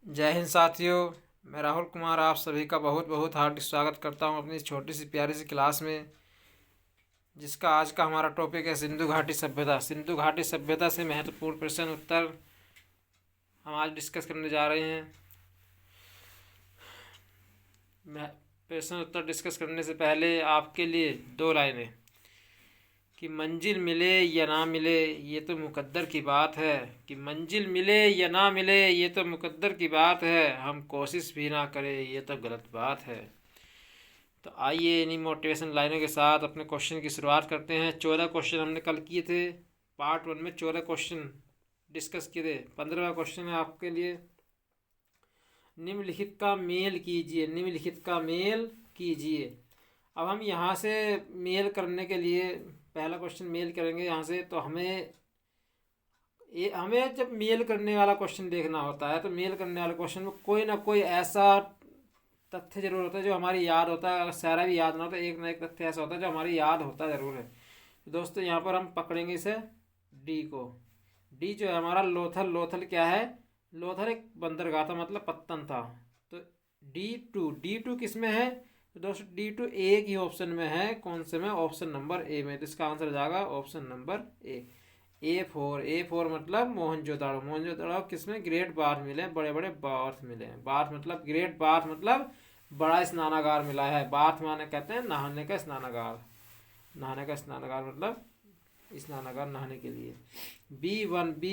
जय हिंद साथियों। मैं राहुल कुमार आप सभी का बहुत बहुत हार्दिक स्वागत करता हूं अपनी छोटी सी प्यारी सी क्लास में, जिसका आज का हमारा टॉपिक है सिंधु घाटी सभ्यता। सिंधु घाटी सभ्यता से महत्वपूर्ण प्रश्न उत्तर हम आज डिस्कस करने जा रहे हैं। प्रश्न उत्तर डिस्कस करने से पहले आपके लिए दो लाइनें कि मंजिल मिले या ना मिले ये तो मुकद्दर की बात है। कि मंजिल मिले या ना मिले ये तो मुकद्दर की बात है, हम कोशिश भी ना करें ये तो गलत बात है। तो आइए इन्हीं मोटिवेशन लाइनों के साथ अपने क्वेश्चन की शुरुआत करते हैं। 14 क्वेश्चन हमने कल किए थे। पार्ट 1 में 14 क्वेश्चन डिस्कस किए थे। 15वां क्वेश्चन है आपके लिए। निम्नलिखित का मेल कीजिए, निम्नलिखित का मेल कीजिए। अब हम यहाँ से मेल करने के लिए पहला क्वेश्चन मेल करेंगे यहाँ से, तो हमें जब मेल करने वाला क्वेश्चन देखना होता है तो मेल करने वाले क्वेश्चन में कोई ना कोई ऐसा तथ्य जरूर होता है जो हमारी याद होता है। अगर सारा भी याद ना हो तो एक ना एक तथ्य ऐसा होता है जो हमारी याद होता ज़रूर है। तो दोस्तों यहाँ पर हम पकड़ेंगे इसे डी को। डी जो है हमारा लोथल। लोथल क्या है? लोथल एक बंदरगाह था, मतलब पत्तन था। तो डी टू किस में है? तो दोस्तों D2 एक ही ऑप्शन में है। कौन से में? ऑप्शन नंबर ए में। तो इसका आंसर जाएगा ऑप्शन नंबर ए4 मतलब मोहनजोदाड़ो। मोहनजोदाड़ो किसमें? ग्रेट बाथ मिले, बड़े बड़े बाथ मिले। बाथ मतलब ग्रेट बाथ मतलब बड़ा स्नानागार मिला है। बाथ माने कहते हैं नहाने का स्नानागार। नहाने का स्नानागार मतलब स्नानागार नहाने के लिए। बी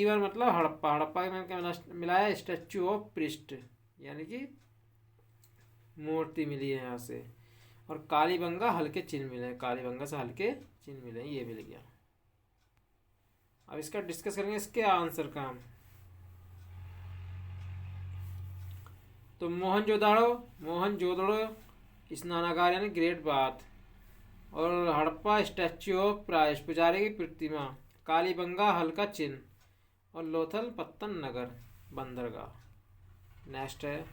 वन मतलब हड़प्पा। हड़प्पा में क्या मिला है? स्टैचू ऑफ प्रिस्ट, यानी कि मूर्ति मिली है यहाँ से। और कालीबंगा हल्के चिन्ह मिले हैं। कालीबंगा से हल्के चिन्ह मिले हैं, ये मिल गया। अब इसका डिस्कस करेंगे, इसके आंसर का हम। तो मोहनजोदड़ो स्नानागार यानी ग्रेट बाथ, और हड़प्पा स्टैच्यू ऑफ प्राइस्ट पुजारी की प्रतिमा, कालीबंगा हल्का चिन्ह, और लोथल पत्तन नगर बंदरगाह। नेक्स्ट है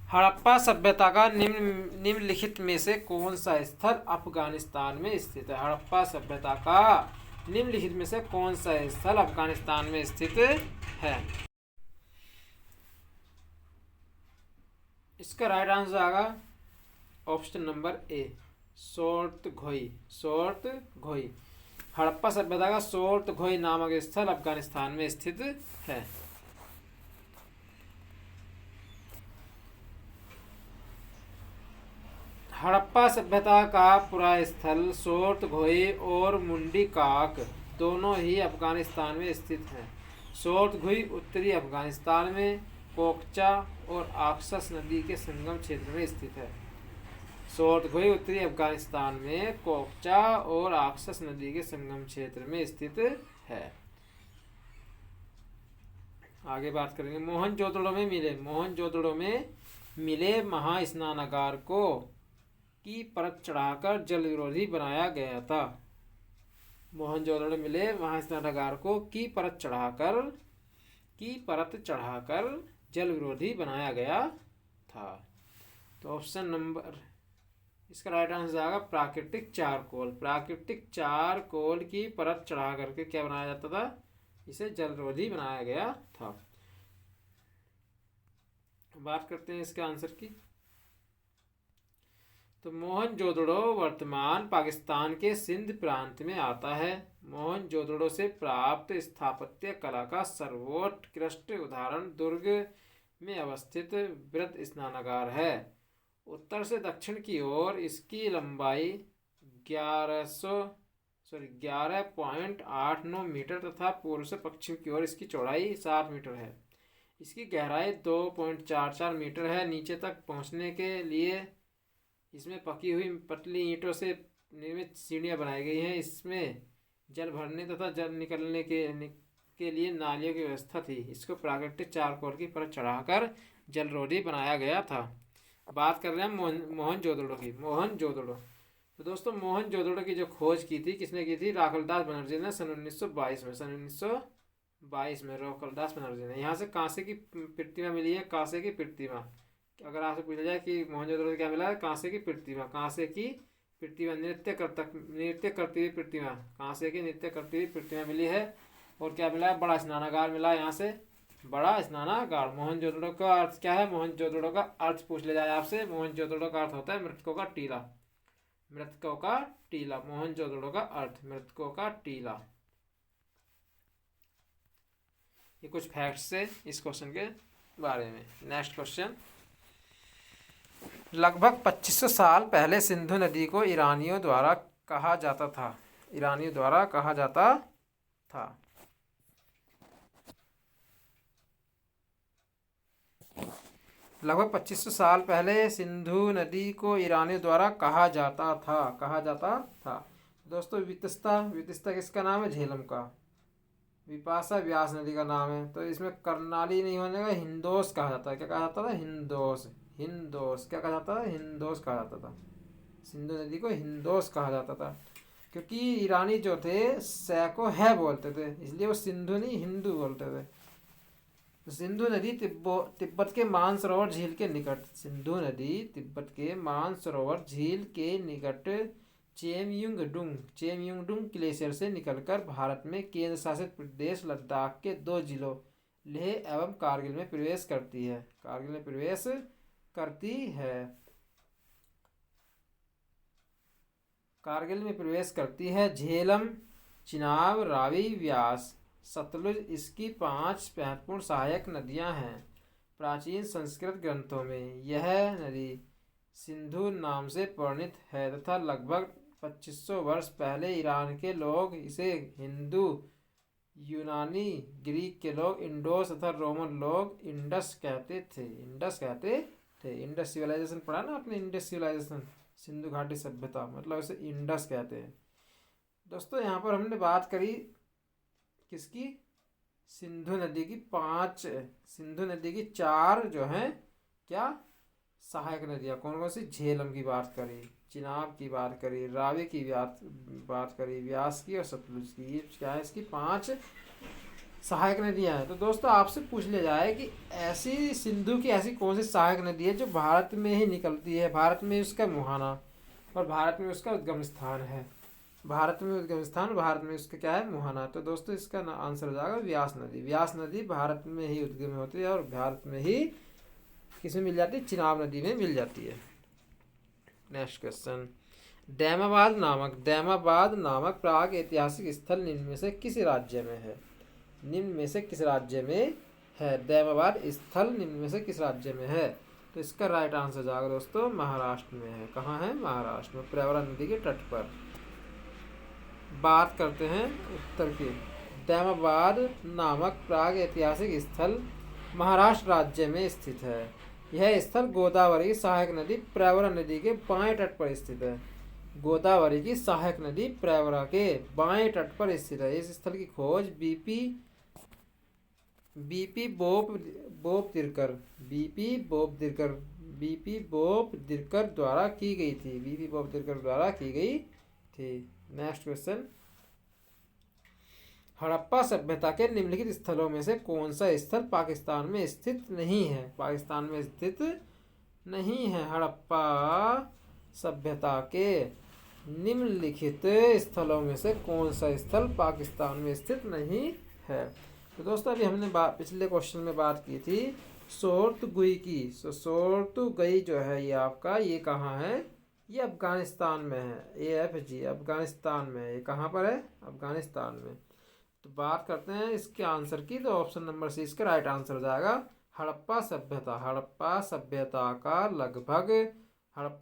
हड़प्पा सभ्यता का निम्नलिखित में से कौन सा स्थल अफगानिस्तान में स्थित है? हड़प्पा सभ्यता का निम्नलिखित में से कौन सा स्थल अफगानिस्तान में स्थित है? इसका राइट आंसर आएगा ऑप्शन नंबर ए, सोर्तघोई। हड़प्पा सभ्यता का सोर्तघोई नामक स्थल अफगानिस्तान में स्थित है। हड़प्पा सभ्यता का पूरा स्थल सोर्तघोई और मुंडी काक दोनों ही अफगानिस्तान में स्थित हैं। सोर्तघोई उत्तरी अफगानिस्तान में कोकचा और आक्सस नदी के संगम क्षेत्र में स्थित है। सोर्तघोई उत्तरी अफगानिस्तान में कोकचा और आक्सस नदी के संगम क्षेत्र में स्थित है। आगे बात करेंगे मोहनजोदड़ो में मिले महास्नानागार को की परत चढ़ाकर जल विरोधी बनाया गया था। मोहनजोदड़ो मिले महास्नानागार को की परत चढ़ाकर जल विरोधी बनाया गया था। तो ऑप्शन नंबर, इसका राइट आंसर आएगा प्राकृतिक चारकोल। प्राकृतिक चारकोल की परत चढ़ा करके क्या बनाया जाता था? इसे जल विरोधी बनाया गया था। बात करते हैं इसके आंसर की। तो मोहनजोदड़ो वर्तमान पाकिस्तान के सिंध प्रांत में आता है। मोहनजोदड़ो से प्राप्त स्थापत्य कला का सर्वोत्कृष्ट उदाहरण दुर्ग में अवस्थित वृत्त स्नानागार है। उत्तर से दक्षिण की ओर इसकी लंबाई 11.89 मीटर तथा पूर्व से पश्चिम की ओर इसकी चौड़ाई 7 मीटर है। इसकी गहराई 2.44 मीटर है। नीचे तक पहुंचने के लिए इसमें पकी हुई पतली ईंटों से निर्मित सीढ़ियाँ बनाई गई हैं। इसमें जल भरने तथा जल निकलने के लिए नालियों की व्यवस्था थी। इसको प्राकृतिक चारकोल की परत चढ़ाकर जलरोधी बनाया गया था। बात कर रहे हैं मोहनजोदड़ो की। मोहनजोदड़ो, तो दोस्तों मोहनजोदड़ो की जो खोज की थी किसने की थी? राखलदास बनर्जी ने सन 1922 में राखलदास बनर्जी ने। यहाँ से कांसे की प्रतिमा मिली है। कांसे की प्रतिमा, अगर आपसे पूछा जाए कि मोहनजोदड़ो क्या मिला है? कांसे की प्रतिमा। कांसे की प्रतिमा नृत्य करती हुई प्रतिमा, कांसे की नृत्य करती हुई प्रतिमा मिली है और क्या मिला है, बड़ा स्नानागार मिला यहाँ से, बड़ा स्नानागार। मोहनजोदड़ो का अर्थ क्या है, मोहनजोदड़ो का अर्थ पूछ लिया जाए आपसे, मोहनजोदड़ो का अर्थ होता है मृतकों का टीला, मृतकों का टीला, मोहनजोदड़ो का अर्थ मृतकों का टीला। ये कुछ फैक्ट्स है इस क्वेश्चन के बारे में। नेक्स्ट क्वेश्चन, लगभग 2500 साल पहले सिंधु नदी को ईरानियों द्वारा कहा जाता था, ईरानियों द्वारा कहा जाता था। लगभग 2500 साल पहले सिंधु नदी को ईरानियों द्वारा कहा जाता था, कहा जाता था। दोस्तों वितस्ता, वितस्ता किसका नाम है, झेलम का। विपाशा व्यास नदी का नाम है, तो इसमें कर्नाली नहीं होने का, हिंदोस कहा जाता है। क्या कहा जाता था, हिंदोस, हिंदोस क्या कहा जाता था, हिंदोस कहा जाता था। सिंधु नदी को हिंदोस कहा जाता था, क्योंकि ईरानी जो थे सै को है बोलते थे, इसलिए वो सिंधु नहीं हिंदू बोलते थे। सिंधु नदी तिब्बत के मानसरोवर झील के निकट, सिंधु नदी तिब्बत के मानसरोवर झील के निकट चेमयुंगडुंग ग्लेशियर से निकलकर भारत में केंद्र शासित प्रदेश लद्दाख के 2 जिलों लेह एवं कारगिल में प्रवेश करती है, कारगिल में प्रवेश करती है, कारगिल में प्रवेश करती है। झेलम, चिनाब, रावी, व्यास, सतलुज इसकी 5 महत्वपूर्ण सहायक नदियां हैं। प्राचीन संस्कृत ग्रंथों में यह नदी सिंधु नाम से वर्णित है तथा लगभग 2500 वर्ष पहले ईरान के लोग इसे हिंदू, यूनानी, ग्रीक के लोग इंडोस तथा रोमन लोग इंडस कहते थे, इंडस कहते थे। इंडस सिविलाइजेशन पढ़ा ना आपने, इंडस सिविलाइजेशन, सिंधु घाटी सभ्यता, मतलब इसे इंडस कहते हैं। दोस्तों यहाँ पर हमने बात करी किसकी, सिंधु नदी की 5, सिंधु नदी की 4 जो हैं क्या सहायक नदियाँ, कौन कौन सी, झेलम की बात करी, चिनाब की बात करी, रावी की बात करी, व्यास की और सतलुज की। ये क्या है, इसकी 5 सहायक नदियाँ हैं। तो दोस्तों आपसे पूछ लिया जाए कि ऐसी सिंधु की ऐसी कौन सी सहायक नदी है जो भारत में ही निकलती है, भारत में उसका मुहाना और भारत में उसका उद्गम स्थान है, भारत में उद्गम स्थान, भारत में उसका क्या है, मुहाना। तो दोस्तों इसका आंसर हो जाएगा व्यास नदी। व्यास नदी भारत में ही उद्गम होती है और भारत में ही किसमें मिल जाती है, चिनाब नदी में मिल जाती है। नेक्स्ट क्वेश्चन, दैमाबाद नामक प्राग ऐतिहासिक स्थल निम्न में से किस राज्य में है, निम्न में से किस राज्य में है, दैमाबाद स्थल निम्न में से किस राज्य में है। तो इसका राइट आंसर जाएगा दोस्तों महाराष्ट्र में है। कहाँ है, महाराष्ट्र में, प्रवरा नदी के तट पर। बात करते हैं उत्तर की। दैमाबाद नामक प्राग ऐतिहासिक स्थल महाराष्ट्र राज्य में स्थित है। यह स्थल गोदावरी की सहायक नदी प्रवरा नदी के बाएं तट पर स्थित है, गोदावरी की सहायक नदी प्रवरा के बाएं तट पर स्थित है। इस स्थल की खोज बीपी बोप दिरकर द्वारा की गई थी, बीपी बोप दिरकर द्वारा की गई थी। नेक्स्ट क्वेश्चन, हड़प्पा सभ्यता के निम्नलिखित स्थलों में से कौन सा स्थल पाकिस्तान में स्थित नहीं है, पाकिस्तान में स्थित नहीं है। हड़प्पा सभ्यता के निम्नलिखित स्थलों में से कौन सा स्थल पाकिस्तान में स्थित नहीं है। तो दोस्तों अभी हमने पिछले क्वेश्चन में बात की थी सोर्तगुई की। सोर्तगुई जो है ये आपका, ये कहाँ है, ये अफगानिस्तान में है, AFG अफगानिस्तान में है। ये कहाँ पर है, अफगानिस्तान में। तो बात करते हैं इसके आंसर की, तो ऑप्शन नंबर सी इसका राइट आंसर हो जाएगा हड़प्पा सभ्यता। हड़प्पा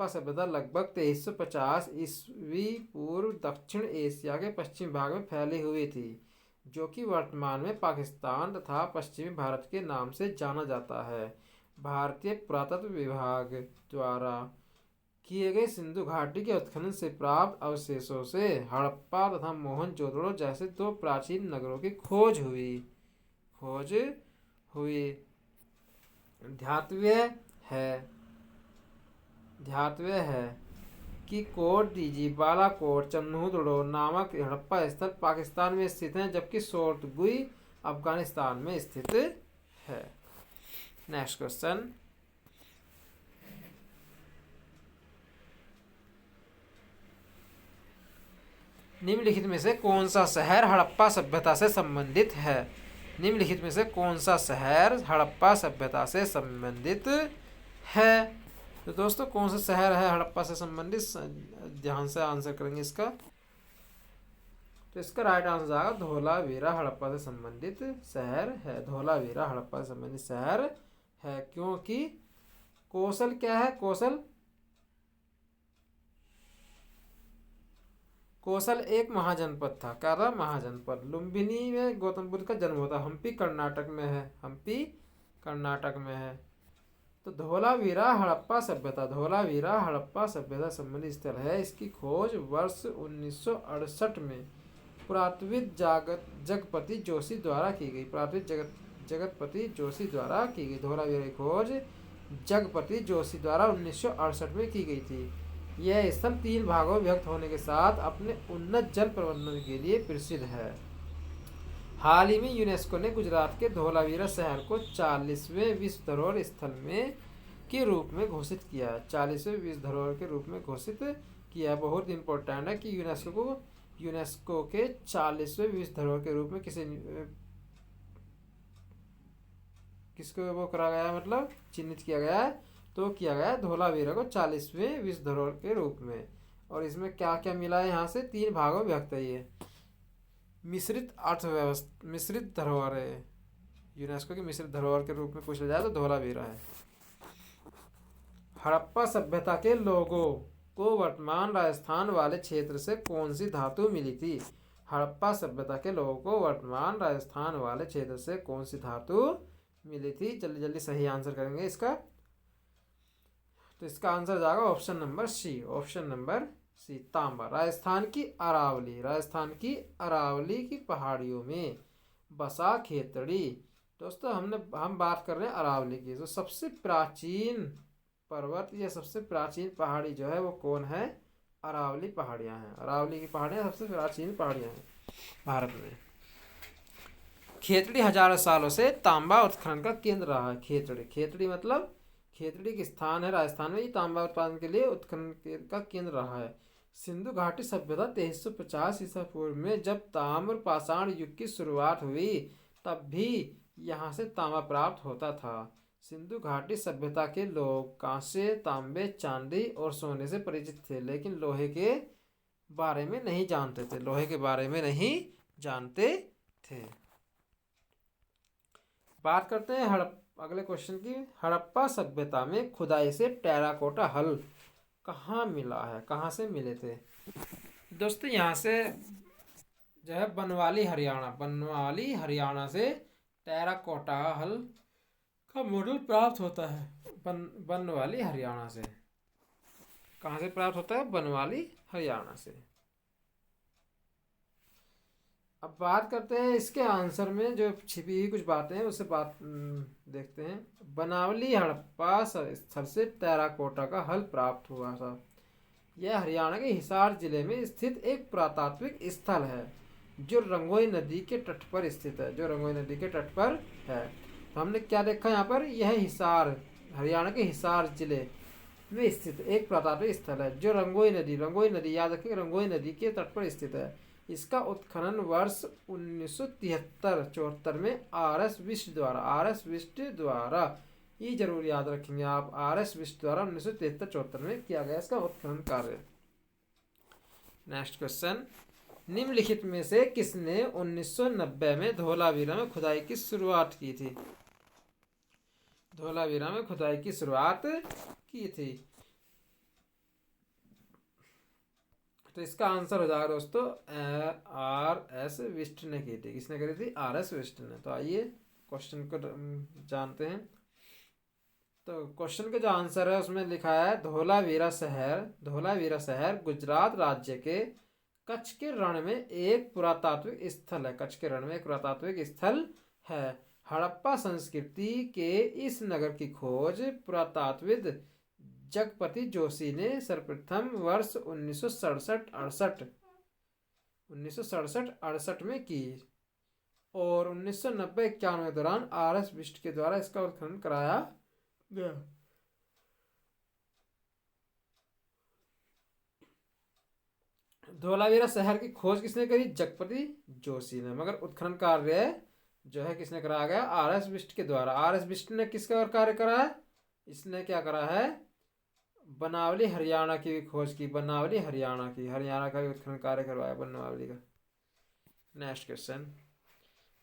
सभ्यता लगभग 2350 ईस्वी पूर्व दक्षिण एशिया के पश्चिमी भाग में फैली हुई थी, जो कि वर्तमान में पाकिस्तान तथा पश्चिमी भारत के नाम से जाना जाता है। भारतीय पुरातत्व विभाग द्वारा किए गए सिंधु घाटी के उत्खनन से प्राप्त अवशेषों से हड़प्पा तथा मोहनजोदड़ो जैसे 2 प्राचीन नगरों की खोज हुई। ध्यातव्य है कि कोट डीजी, बालाकोट, चन्हुदड़ो नामक हड़प्पा स्थल पाकिस्तान में स्थित हैं, जबकि सोर्तगुई अफगानिस्तान में स्थित है। नेक्स्ट क्वेश्चन, निम्नलिखित में से कौन सा शहर हड़प्पा सभ्यता से संबंधित है? निम्नलिखित में से कौन सा शहर हड़प्पा सभ्यता से संबंधित है? तो दोस्तों कौन सा शहर है हड़प्पा से संबंधित, ध्यान से आंसर करेंगे इसका। तो इसका राइट आंसर आएगा धोलावीरा हड़प्पा से संबंधित शहर है। धोलावीरा हड़प्पा से संबंधित शहर है, क्योंकि कौशल क्या है? कौशल एक महाजनपद था। क्या था? महाजनपद। लुम्बिनी में गौतम बुद्ध का जन्म होता। हम्पी कर्नाटक में है। हम्पी कर्नाटक में है। तो धोलावीरा हड़प्पा सभ्यता, धोलावीरा हड़प्पा सभ्यता संबंधित स्थल है। इसकी खोज वर्ष 1968 में पुरातत्वविद जगपति जोशी द्वारा की गई। पुरातत्वविद जगतपति जोशी द्वारा की गई। धोलावीरा की खोज जगपति जोशी द्वारा 1968 में की गई थी। यह स्थल 3 भागों में विभक्त होने के साथ अपने उन्नत जल प्रबंधन के लिए प्रसिद्ध है। हाल ही में यूनेस्को ने गुजरात के धोलावीरा शहर को 40वें विश्व धरोहर स्थल में के रूप में घोषित किया। 40वें विश्व धरोहर के रूप में घोषित किया। बहुत इंपॉर्टेंट है कि यूनेस्को के 40वें विश्व धरोहर के रूप में किसको वो करा गया, मतलब चिन्हित किया गया है। तो किया गया धोलावीरा को 40वें विश्व धरोहर के रूप में। और इसमें क्या क्या मिला है? यहाँ से 3 भागों में विभक्त है। ये मिश्रित अर्थव्यवस्था, मिश्रित धरोहर है। यूनेस्को की मिश्रित धरोहर के रूप में पूछा जाए तो धोलावीरा है। हड़प्पा सभ्यता के लोगों को वर्तमान राजस्थान वाले क्षेत्र से कौन सी धातु मिली थी? हड़प्पा सभ्यता के लोगों को वर्तमान राजस्थान वाले क्षेत्र से कौन सी धातु मिली थी? जल्दी जल्दी सही आंसर करेंगे इसका। तो इसका आंसर जाएगा option number C. Option number C, तांबा। राजस्थान की अरावली की पहाड़ियों में बसा खेतड़ी। दोस्तों हम बात कर रहे हैं अरावली की। तो सबसे प्राचीन पर्वत या सबसे प्राचीन पहाड़ी जो है वो कौन है? अरावली पहाड़ियाँ हैं। अरावली की पहाड़ियाँ सबसे प्राचीन पहाड़ियाँ हैं भारत में। खेतड़ी हजारों सालों से तांबा उत्खनन का केंद्र रहा है। खेतड़ी मतलब खेतड़ी के स्थान है राजस्थान में। ये तांबा उत्पादन के लिए उत्खनन का केंद्र रहा है। सिंधु घाटी सभ्यता 2350 ईसा पूर्व में जब ताम्र पाषाण युग की शुरुआत हुई तब भी यहाँ से तांबा प्राप्त होता था। सिंधु घाटी सभ्यता के लोग कांसे, तांबे, चांदी और सोने से परिचित थे, लेकिन लोहे के बारे में नहीं जानते थे। बात करते हैं अगले क्वेश्चन की। हड़प्पा सभ्यता में खुदाई से टेराकोटा हल कहाँ मिला है? कहाँ से मिले थे? दोस्तों यहाँ से जो है बनवाली हरियाणा से टेराकोटा हल का मॉडल प्राप्त होता है। बनवाली हरियाणा से। कहाँ से प्राप्त होता है? बनवाली हरियाणा से। अब बात करते हैं इसके आंसर में जो छिपी हुई कुछ बातें हैं, उससे देखते हैं। बनवाली हड़प्पा स्थल से टेराकोटा का हल प्राप्त हुआ था। यह हरियाणा के हिसार जिले में स्थित एक पुरातात्विक स्थल है जो रंगोई नदी के तट पर स्थित है। तो हमने क्या देखा यहाँ पर? यह हरियाणा के हिसार जिले में स्थित एक पुरातात्विक स्थल है जो रंगोई नदी याद रखें, रंगोई नदी के तट पर स्थित है। इसका उत्खनन वर्ष 1973-74 में आर.एस. बिष्ट द्वारा, ये जरूर याद रखेंगे आप, आर.एस. बिष्ट द्वारा 1973-74 में किया गया इसका उत्खनन कार्य। Next question. निम्नलिखित में से किसने 1990 में धोलावीरा में खुदाई की शुरुआत की थी? धोलावीरा में खुदाई की शुरुआत की थी। तो इसका आंसर हो जाएगा दोस्तों आर.एस. बिष्ट ने की थी। किसने करी थी? आर.एस. बिष्ट ने। तो आइए क्वेश्चन को जानते हैं। तो क्वेश्चन का जो आंसर है उसमें लिखा है धोलावीरा शहर गुजरात राज्य के कच्छ के रण में एक पुरातात्विक स्थल है। हड़प्पा संस्कृति के इस नगर की खोज पुरातात्विद जगपति जोशी ने सर्वप्रथम वर्ष 1967-68 में की और 1990-91 के दौरान आर.एस. बिष्ट के द्वारा इसका उत्खनन कराया गया। धोलावीरा शहर की खोज किसने करी? जगपति जोशी ने। मगर उत्खनन कार्य जो है किसने कराया गया? आर एस बिष्ट के द्वारा। आर एस बिष्ट ने किसका कार्य करा है? इसने क्या करा है? बनावली हरियाणा की भी खोज की। बनावली हरियाणा की, हरियाणा का भी उत्खनन कार्य करवाया बनावली का। नेक्स्ट क्वेश्चन,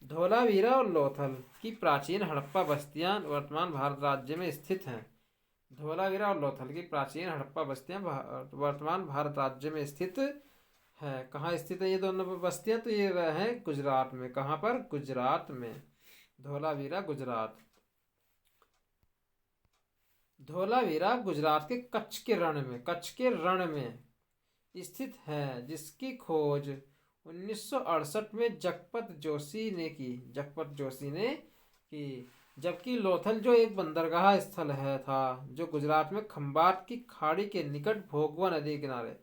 धोलावीरा और लोथल की प्राचीन हड़प्पा बस्तियां वर्तमान भारत राज्य में स्थित हैं। धोलावीरा और लोथल की प्राचीन हड़प्पा बस्तियां वर्तमान भारत राज्य में स्थित है। कहाँ स्थित है ये दोनों बस्तियां? तो ये हैं गुजरात में। कहाँ पर? गुजरात में। धोलावीरा गुजरात। धोलावीरा गुजरात के कच्छ के रण में, कच्छ के रण में स्थित है, जिसकी खोज 1968 में जगपत जोशी ने की। जगपत जोशी ने की। जबकि लोथल जो एक बंदरगाह स्थल है था, जो गुजरात में खंबाट की खाड़ी के निकट भोगवा नदी के किनारे,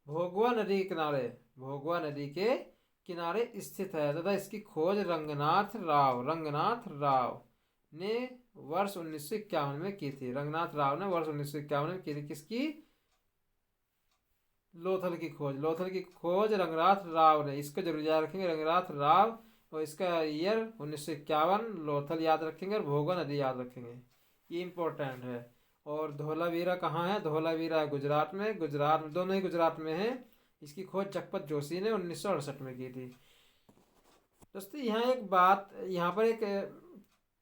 भोगवा नदी के किनारे, भोगवा नदी के किनारे स्थित है तथा इसकी खोज रंगनाथ राव ने वर्ष 1951 में की थी। रंगनाथ राव ने वर्ष 1951 में की थी। किसकी? लोथल की खोज। लोथल की खोज रंगनाथ राव ने। इसको जरूर याद रखेंगे, रंगनाथ राव, और इसका ईयर 1951। लोथल याद रखेंगे और भोगवा नदी याद रखेंगे, ये इंपॉर्टेंट है। और धोलावीरा कहाँ है? धोलावीरा गुजरात में। गुजरात में, दोनों ही गुजरात में है। इसकी खोज जगपत जोशी ने 1968 में की थी। दोस्तों यहाँ एक बात, यहाँ पर एक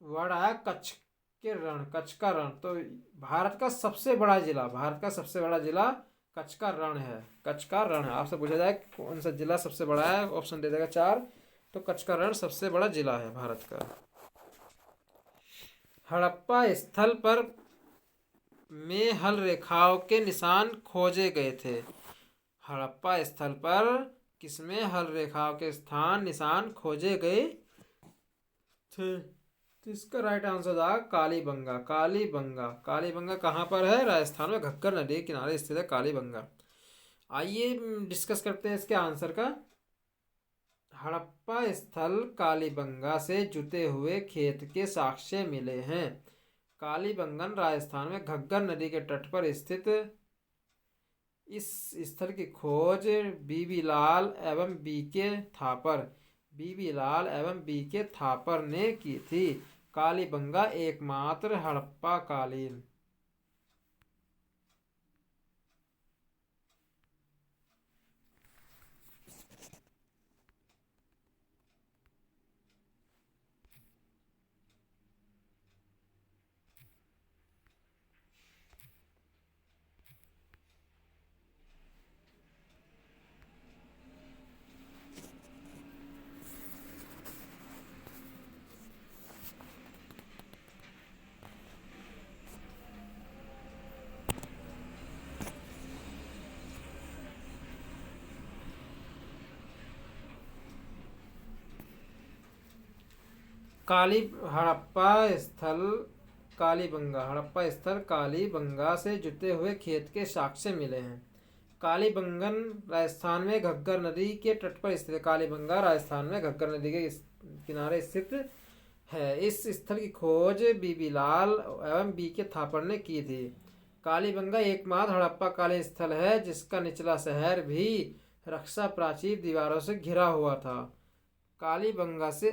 वर्ड आया कच्छ के रण, कच्छ का रण। तो भारत का सबसे बड़ा जिला, भारत का सबसे बड़ा जिला कच्छ का रण है। कच्छ का रण है। आपसे पूछा जाए कौन सा जिला सबसे बड़ा है, ऑप्शन दे देगा 4, तो कच्छ का रण सबसे बड़ा जिला है भारत का। हड़प्पा स्थल पर में हल रेखाओं के निशान खोजे गए थे। हड़प्पा स्थल पर किसमें हल रेखाओं के निशान खोजे गए थे? तो इसका राइट आंसर था कालीबंगा। कालीबंगा, कालीबंगा कहाँ पर है? राजस्थान में घग्गर नदी के किनारे स्थित है कालीबंगा। आइए डिस्कस करते हैं इसके आंसर का। हड़प्पा स्थल कालीबंगा से जुते हुए खेत के साक्ष्य मिले हैं। कालीबंगन राजस्थान में घग्गर नदी के तट पर स्थित इस स्थल की खोज बीबी लाल एवं बी के थापर ने की थी। कालीबंगा एकमात्र हड़प्पा कालीन हड़प्पा स्थल कालीबंगा से जुते हुए खेत के साक्ष्य मिले हैं। कालीबंगन राजस्थान में घग्गर नदी के तट पर स्थित है। कालीबंगा राजस्थान में घग्गर नदी के किनारे स्थित है। इस स्थल की खोज बीबी लाल एवं बी के थापर ने की थी। कालीबंगा एकमात्र हड़प्पा कालीन स्थल है जिसका निचला शहर भी रक्षा प्राचीर दीवारों से घिरा हुआ था। कालीबंगा से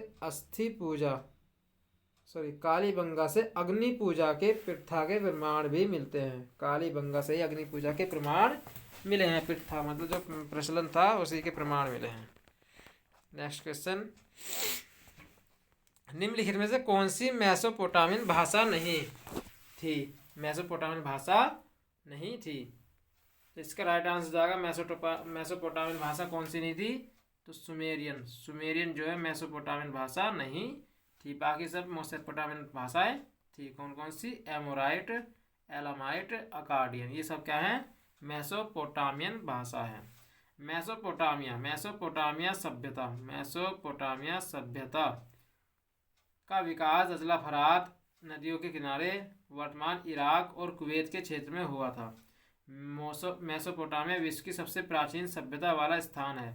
कालीबंगा से अग्नि पूजा के प्रथा के प्रमाण भी मिलते हैं। कालीबंगा से ही अग्नि पूजा के प्रमाण मिले हैं। प्रथा मतलब जो प्रचलन था उसी के प्रमाण मिले हैं। नेक्स्ट क्वेश्चन, निम्नलिखित में से कौन सी मेसोपोटामियन भाषा नहीं थी? मेसोपोटामियन भाषा नहीं थी, तो इसका राइट आंसर जाएगा मेसोपोटामियन भाषा कौन सी नहीं थी? तो सुमेरियन जो है मेसोपोटामियन भाषा नहीं थी। बाकी सब मेसोपोटामियन भाषाएं थी। कौन कौन सी? एमोराइट, एलामाइट, अकाडियन, ये सब क्या है? मेसोपोटामियन भाषा है। मेसोपोटामिया सभ्यता का विकास अजला फरात नदियों के किनारे वर्तमान इराक और कुवैत के क्षेत्र में हुआ था। मेसोपोटामिया विश्व की सबसे प्राचीन सभ्यता वाला स्थान है।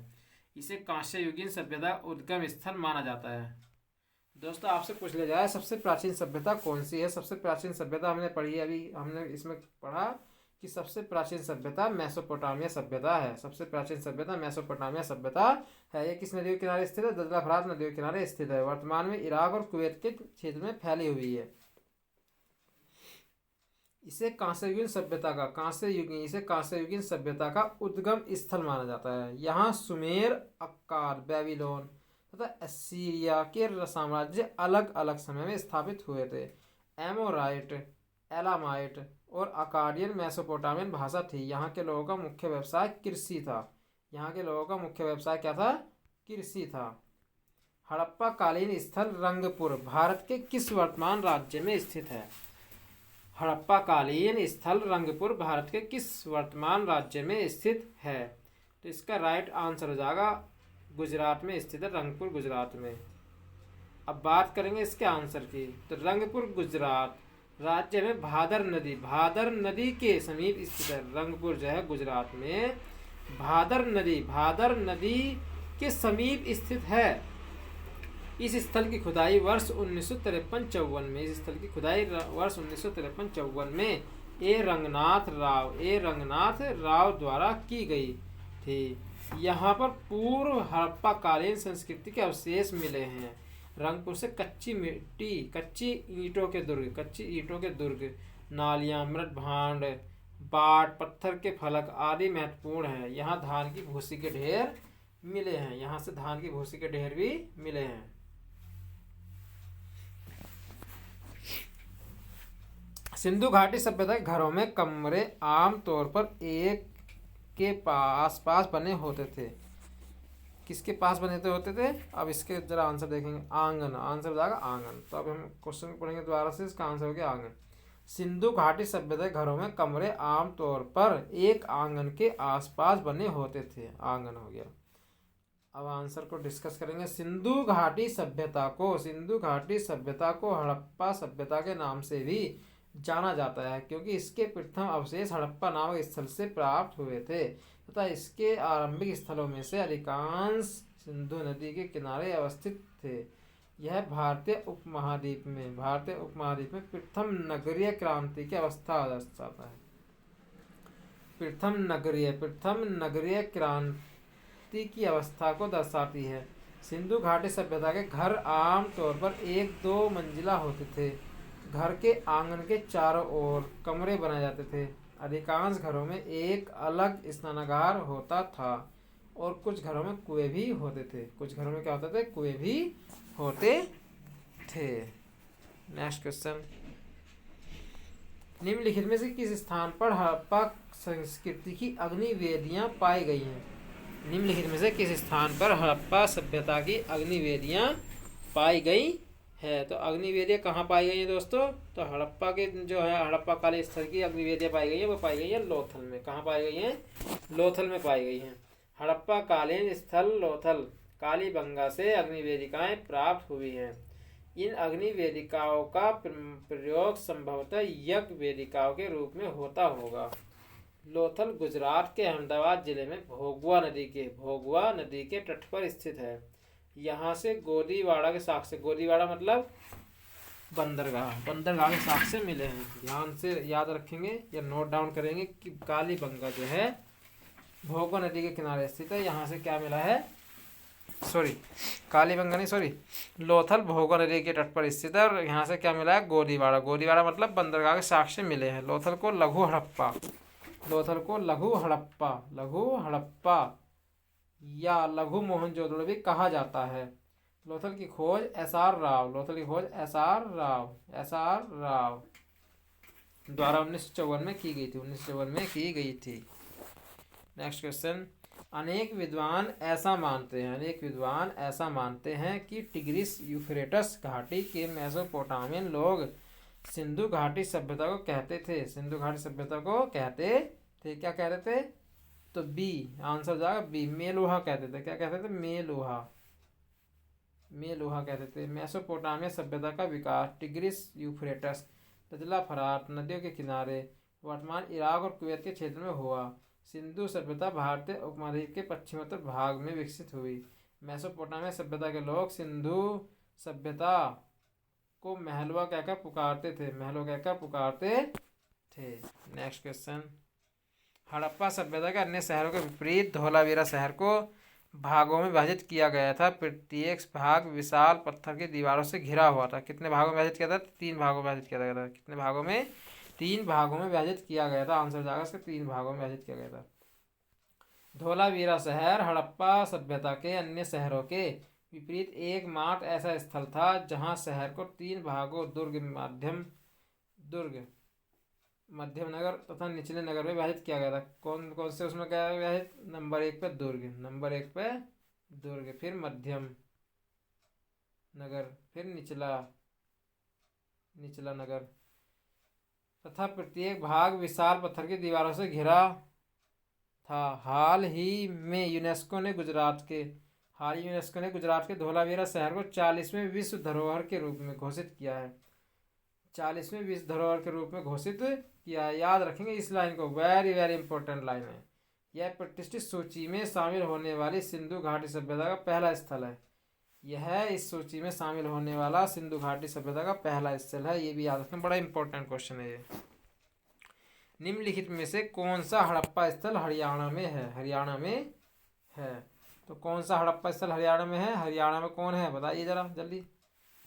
इसे कांस्य युगीन सभ्यता उद्गम स्थल माना जाता है। दोस्तों आपसे पूछ लिया जाए सबसे प्राचीन सभ्यता कौन सी है? सबसे प्राचीन सभ्यता हमने पढ़ी, अभी हमने इसमें पढ़ा कि सबसे प्राचीन सभ्यता मेसोपोटामिया सभ्यता है। सबसे प्राचीन सभ्यता मेसोपोटामिया सभ्यता है। ये किस नदी के किनारे स्थित है? दजला फरात नदी के किनारे स्थित है। वर्तमान में इराक और कुवैत के क्षेत्र में फैली हुई है। इसे कांस्ययुगीन सभ्यता का उद्गम स्थल माना जाता है। यहाँ सुमेर, अक्काद, बेबीलोन तथा असीरिया के साम्राज्य अलग अलग समय में स्थापित हुए थे। एमोराइट, एलामाइट और अकाडियन मेसोपोटामियन भाषा थी। यहाँ के लोगों का मुख्य व्यवसाय कृषि था। यहाँ के लोगों का मुख्य व्यवसाय क्या था? कृषि था। हड़प्पा कालीन स्थल रंगपुर भारत के किस वर्तमान राज्य में स्थित है? हड़प्पा कालीन स्थल रंगपुर भारत के किस वर्तमान राज्य में स्थित है? तो इसका राइट आंसर हो जाएगा गुजरात में स्थित है, रंगपुर गुजरात में। अब बात करेंगे इसके आंसर की। तो रंगपुर गुजरात राज्य में भादर नदी के समीप स्थित है। रंगपुर जो है गुजरात में भादर नदी के समीप स्थित है। इस स्थल की खुदाई वर्ष 1953-54 में ए रंगनाथ राव द्वारा की गई थी। यहाँ पर पूर्व हड़प्पा कालीन संस्कृति के अवशेष मिले हैं। रंगपुर से कच्ची ईंटों के दुर्ग, नालियाँ, मृत भांड, बाट, पत्थर के फलक आदि महत्वपूर्ण हैं। यहाँ धान की भूसी के ढेर मिले हैं। यहाँ से धान की भूसी के ढेर भी मिले हैं। सिंधु घाटी सभ्यता के घरों में कमरे आम तौर पर एक के आसपास बने होते थे। किसके पास बने होते थे? अब इसके जरा आंसर देखेंगे। आंगन, आंसर हो जाएगा आंगन। तो अब हम क्वेश्चन पढ़ेंगे दोबारा से, इसका आंसर हो गया आंगन। सिंधु घाटी सभ्यता के घरों में कमरे आम तौर पर एक आंगन के आसपास बने होते थे। आंगन हो गया। अब आंसर को डिस्कस करेंगे। सिंधु घाटी सभ्यता को हड़प्पा सभ्यता के नाम से भी जाना जाता है क्योंकि इसके प्रथम अवशेष हड़प्पा नामक स्थल से प्राप्त हुए थे तथा इसके आरंभिक स्थलों में से अधिकांश सिंधु नदी के किनारे अवस्थित थे। यह भारतीय उपमहाद्वीप में प्रथम नगरीय क्रांति की अवस्था दर्शाता है। प्रथम नगरीय क्रांति की अवस्था को दर्शाती है। सिंधु घाटी सभ्यता के घर आम तौर पर 1-2 मंजिला होते थे। घर के आंगन के चारों ओर कमरे बनाए जाते थे। अधिकांश घरों में एक अलग स्नानागार होता था और कुछ घरों में कुएं भी होते थे। कुएं भी होते थे। Next question. निम्नलिखित में से किस स्थान पर हड़प्पा संस्कृति की अग्निवेदियां पाई गई हैं? निम्नलिखित में से किस स्थान पर हड़प्पा सभ्यता की अग्निवेदियां पाई गई है? तो अग्निवेदियां कहाँ पाई गई हैं दोस्तों? तो हड़प्पा के जो है हड़प्पा काली स्थल की अग्निवेदियां पाई गई है, वो पाई गई है लोथल में। कहाँ पाई गई हैं? लोथल में पाई गई हैं। हड़प्पा कालीन स्थल लोथल कालीबंगा से अग्निवेदिकाएं प्राप्त हुई हैं। इन अग्निवेदिकाओं का प्रयोग संभवतः यज्ञ वेदिकाओं के रूप में होता होगा। लोथल गुजरात के अहमदाबाद जिले में भोगवा नदी के तट पर स्थित है। यहाँ से गोदीवाड़ा के साक्ष्य, गोदीवाड़ा मतलब बंदरगाह के साक्ष्य मिले हैं। ध्यान से याद रखेंगे या नोट डाउन करेंगे कि कालीबंगा जो है भोगवा नदी के किनारे स्थित है। यहाँ से क्या मिला है? लोथल भोगवा नदी के तट पर स्थित है और यहाँ से क्या मिला है? गोदीवाड़ा मतलब बंदरगाह के साक्ष्य मिले हैं। लोथल को लघु हड़प्पा या लघु मोहनजोदड़ो भी कहा जाता है। लोथल की खोज एस.आर. राव द्वारा 1954 में की गई थी। Next question. अनेक विद्वान ऐसा मानते हैं कि टिग्रिस यूफ्रेटस घाटी के मेसोपोटामियन लोग सिंधु घाटी सभ्यता को कहते थे। क्या कहते थे? तो बी आंसर जाएगा बी, मेलुहा कहते थे। क्या कहते थे? मेलुहा कहते थे। मेसोपोटामिया सभ्यता का विकास टिग्रिस यूफ्रेटस दजला फरात नदियों के किनारे वर्तमान इराक और कुवैत के क्षेत्र में हुआ। सिंधु सभ्यता भारतीय उपमहाद्वीप के पश्चिमोत्तर भाग में विकसित हुई। मेसोपोटामिया सभ्यता के लोग सिंधु सभ्यता को महलवा कहकर पुकारते थे। Next question. हड़प्पा सभ्यता के अन्य शहरों के विपरीत धोलावीरा शहर को भागों में विभाजित किया गया था। प्रत्येक भाग विशाल पत्थर की दीवारों से घिरा हुआ था। कितने भागों में विभाजित किया था? 3 भागों में विभाजित किया गया था। कितने भागों में? 3 भागों में विभाजित किया गया था। आंसर जाएगा इसका 3 भागों में विभाजित किया गया था। धोलावीरा शहर हड़प्पा सभ्यता के अन्य शहरों के विपरीत एकमात्र ऐसा स्थल था जहां शहर को 3 भागों दुर्ग मध्यम नगर तथा निचले नगर में विभाजित किया गया था। कौन कौन से उसमें क्या विभाजित? नंबर 1 पे दुर्ग, फिर मध्यम नगर, फिर निचला नगर तथा प्रत्येक भाग विशाल पत्थर की दीवारों से घिरा था। हाल ही में यूनेस्को ने गुजरात के धोलावीरा शहर को 40वें विश्व धरोहर के रूप में घोषित किया है। 40वें विश्व धरोहर के रूप में घोषित किया। याद रखेंगे इस लाइन को, वेरी वेरी इंपॉर्टेंट लाइन है। यह प्रतिष्ठित सूची में शामिल होने वाली सिंधु घाटी सभ्यता का पहला स्थल है। यह इस सूची में शामिल होने वाला सिंधु घाटी सभ्यता का पहला स्थल है। ये भी याद रखें, बड़ा इंपॉर्टेंट क्वेश्चन है ये। निम्नलिखित में से कौन सा हड़प्पा स्थल हरियाणा में है? तो कौन सा हड़प्पा स्थल हरियाणा में है? हरियाणा में कौन है बताइए जरा जल्दी।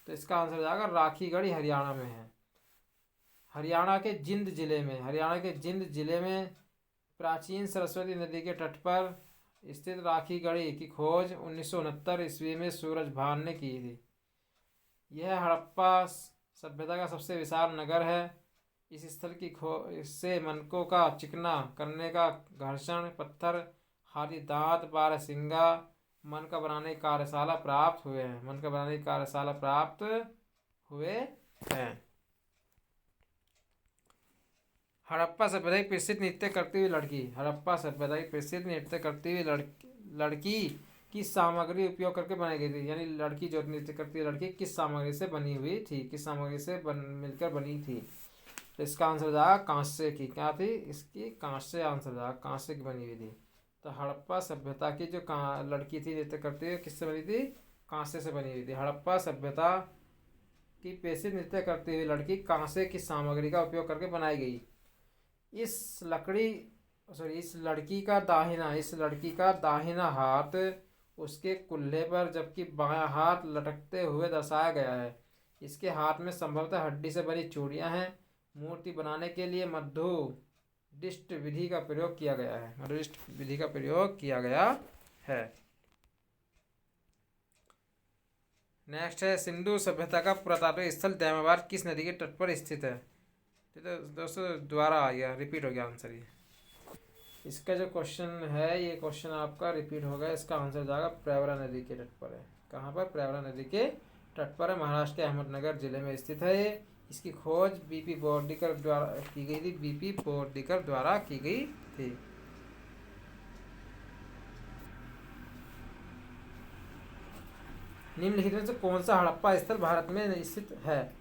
तो इसका आंसर हो जाएगा राखीगढ़ी हरियाणा में है। हरियाणा के जिंद जिले में प्राचीन सरस्वती नदी के तट पर स्थित राखीगढ़ी की खोज 1969 ईस्वी में सूरज भान ने की थी। यह हड़प्पा सभ्यता का सबसे विशाल नगर है। इस स्थल की खोज से मनकों का चिकना करने का घर्षण पत्थर, हाथी दांत, बारहसिंगा, मन का बनाने की कार्यशाला प्राप्त हुए हैं। हड़प्पा सभ्यता की प्रसिद्ध नृत्य करती हुई लड़की की सामग्री उपयोग करके बनाई गई थी। यानी लड़की जो नृत्य करती है लड़की किस सामग्री से बनी हुई थी? किस सामग्री से मिलकर बनी थी? तो इसका आंसर हो जाएगा कांस्य की। क्या थी इसकी? कांस्य। आंसर हो जाएगा कांस्य की बनी हुई थी। तो हड़प्पा सभ्यता की जो लड़की थी नृत्य करती हुई किससे बनी थी? कांस्य से बनी हुई थी। हड़प्पा सभ्यता की प्रसिद्ध नृत्य करती हुई लड़की कांस्य की सामग्री का उपयोग करके बनाई गई। इस लड़की का दाहिना हाथ उसके कुल्हे पर जबकि बायां हाथ लटकते हुए दर्शाया गया है। इसके हाथ में संभवतः हड्डी से बनी चूड़ियां हैं। मूर्ति बनाने के लिए मधुडिष्ट विधि का प्रयोग किया गया है। नेक्स्ट है सिंधु सभ्यता का पुरातात्विक स्थल दैमाबाद किस नदी के तट पर स्थित है? तो दोस्तों दोबारा आ गया, रिपीट हो गया आंसर। ये इसका जो क्वेश्चन है ये क्वेश्चन आपका रिपीट हो गया। इसका आंसर जाएगा प्रवरा नदी के तट पर है। कहाँ पर? प्रवरा नदी के तट पर है। महाराष्ट्र के अहमदनगर जिले में स्थित है ये। इसकी खोज बीपी बोर्डीकर द्वारा की गई थी। निम्नलिखित में से कौन सा हड़प्पा स्थल भारत में स्थित है?